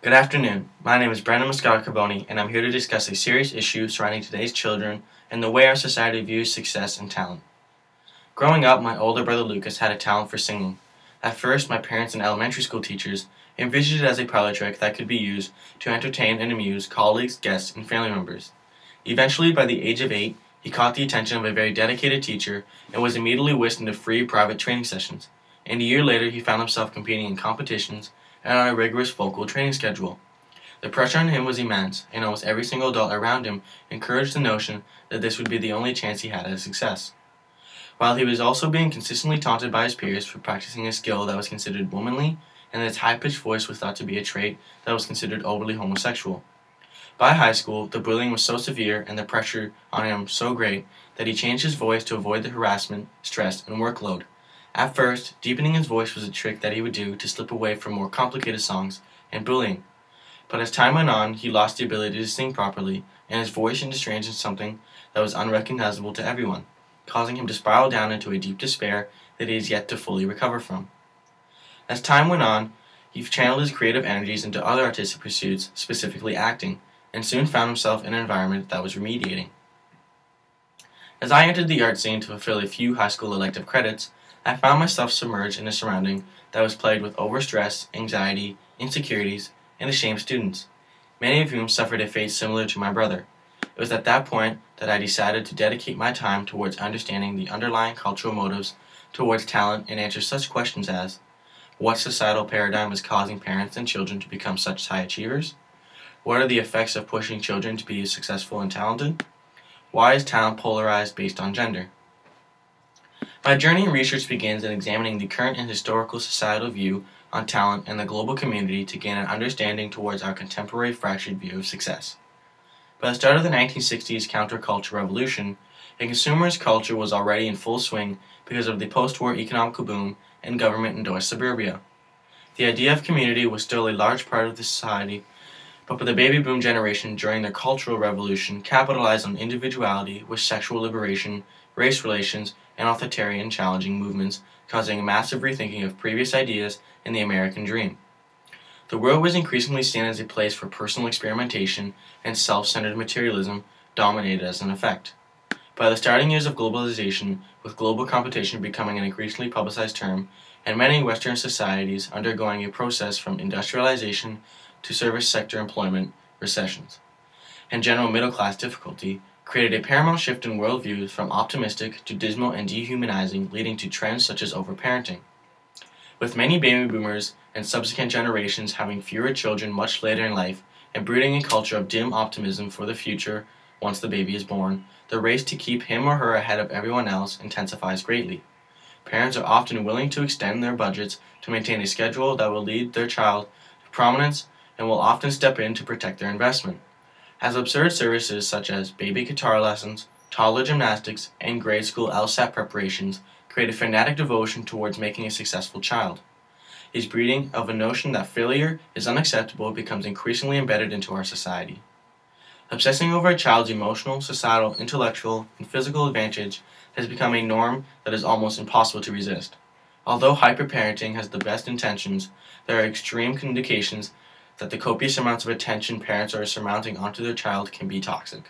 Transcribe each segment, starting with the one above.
Good afternoon. My name is Brandon Mascotto-Carbone, and I'm here to discuss a serious issue surrounding today's children and the way our society views success and talent. Growing up, my older brother Lucas had a talent for singing. At first, my parents and elementary school teachers envisioned it as a parlor trick that could be used to entertain and amuse colleagues, guests, and family members. Eventually, by the age of 8, he caught the attention of a very dedicated teacher and was immediately whisked into free private training sessions. And a year later, he found himself competing in competitions and on a rigorous vocal training schedule. The pressure on him was immense, and almost every single adult around him encouraged the notion that this would be the only chance he had at success. While he was also being consistently taunted by his peers for practicing a skill that was considered womanly, and its high-pitched voice was thought to be a trait that was considered overly homosexual. By high school, the bullying was so severe and the pressure on him so great that he changed his voice to avoid the harassment, stress, and workload. At first, deepening his voice was a trick that he would do to slip away from more complicated songs and bullying. But as time went on, he lost the ability to sing properly, and his voice changed into something that was unrecognizable to everyone, causing him to spiral down into a deep despair that he is yet to fully recover from. As time went on, he channeled his creative energies into other artistic pursuits, specifically acting, and soon found himself in an environment that was remediating. As I entered the art scene to fulfill a few high school elective credits, I found myself submerged in a surrounding that was plagued with overstress, anxiety, insecurities, and ashamed students, many of whom suffered a fate similar to my brother. It was at that point that I decided to dedicate my time towards understanding the underlying cultural motives towards talent and answer such questions as: what societal paradigm is causing parents and children to become such high achievers? What are the effects of pushing children to be successful and talented? Why is talent polarized based on gender? My journey in research begins in examining the current and historical societal view on talent and the global community to gain an understanding towards our contemporary fractured view of success. By the start of the 1960s counterculture revolution, a consumerist culture was already in full swing because of the post-war economic boom and government-endorsed suburbia. The idea of community was still a large part of the society, but the baby boom generation during their cultural revolution capitalized on individuality with sexual liberation, race relations, and authoritarian challenging movements, causing a massive rethinking of previous ideas in the American dream. The world was increasingly seen as a place for personal experimentation, and self-centered materialism dominated as an effect. By the starting years of globalization, with global competition becoming an increasingly publicized term, and many Western societies undergoing a process from industrialization to service sector employment recessions, and general middle-class difficulty, created a paramount shift in worldviews from optimistic to dismal and dehumanizing, leading to trends such as overparenting. With many baby boomers and subsequent generations having fewer children much later in life and breeding a culture of dim optimism for the future once the baby is born, the race to keep him or her ahead of everyone else intensifies greatly. Parents are often willing to extend their budgets to maintain a schedule that will lead their child to prominence and will often step in to protect their investment. As absurd services such as baby guitar lessons, toddler gymnastics, and grade school LSAT preparations create a fanatic devotion towards making a successful child. His breeding of a notion that failure is unacceptable becomes increasingly embedded into our society. Obsessing over a child's emotional, societal, intellectual, and physical advantage has become a norm that is almost impossible to resist. Although hyperparenting has the best intentions, there are extreme indications that the copious amounts of attention parents are surmounting onto their child can be toxic.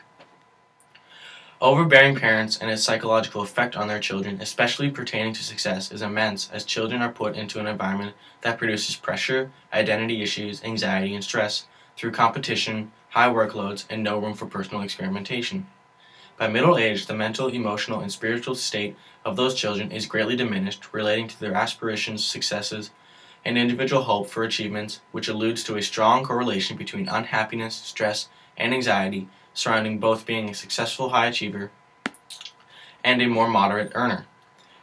Overbearing parents and its psychological effect on their children, especially pertaining to success, is immense as children are put into an environment that produces pressure, identity issues, anxiety, and stress through competition, high workloads, and no room for personal experimentation. By middle age, the mental, emotional, and spiritual state of those children is greatly diminished, relating to their aspirations, successes, and individual hope for achievements, which alludes to a strong correlation between unhappiness, stress, and anxiety surrounding both being a successful high achiever and a more moderate earner.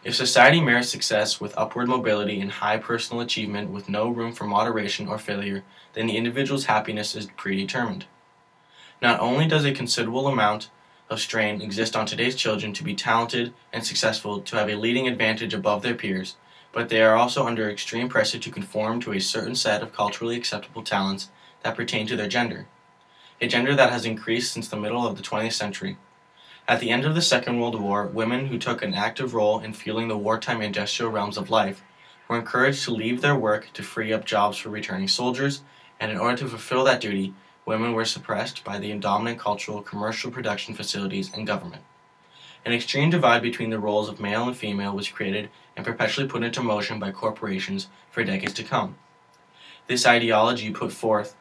If society merits success with upward mobility and high personal achievement with no room for moderation or failure, then the individual's happiness is predetermined. Not only does a considerable amount of strain exist on today's children to be talented and successful to have a leading advantage above their peers, but they are also under extreme pressure to conform to a certain set of culturally acceptable talents that pertain to their gender, a gender that has increased since the middle of the 20th century. At the end of the Second World War, women who took an active role in fueling the wartime industrial realms of life were encouraged to leave their work to free up jobs for returning soldiers and in order to fulfill that duty, women were suppressed by the dominant cultural commercial production facilities and government. An extreme divide between the roles of male and female was created and perpetually put into motion by corporations for decades to come. This ideology put forth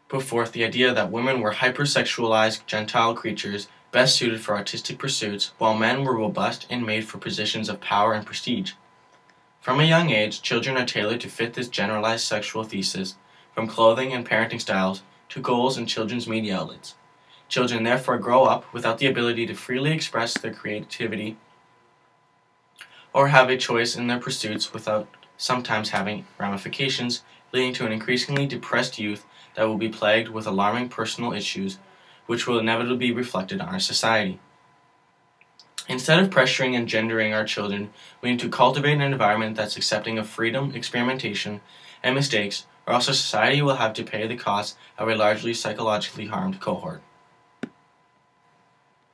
the idea that women were hypersexualized gentile creatures best suited for artistic pursuits, while men were robust and made for positions of power and prestige. From a young age, children are tailored to fit this generalized sexual thesis, from clothing and parenting styles to goals in children's media outlets. Children therefore grow up without the ability to freely express their creativity or have a choice in their pursuits without sometimes having ramifications, leading to an increasingly depressed youth that will be plagued with alarming personal issues, which will inevitably be reflected on our society. Instead of pressuring and gendering our children, we need to cultivate an environment that's accepting of freedom, experimentation, and mistakes, or else our society will have to pay the cost of a largely psychologically harmed cohort.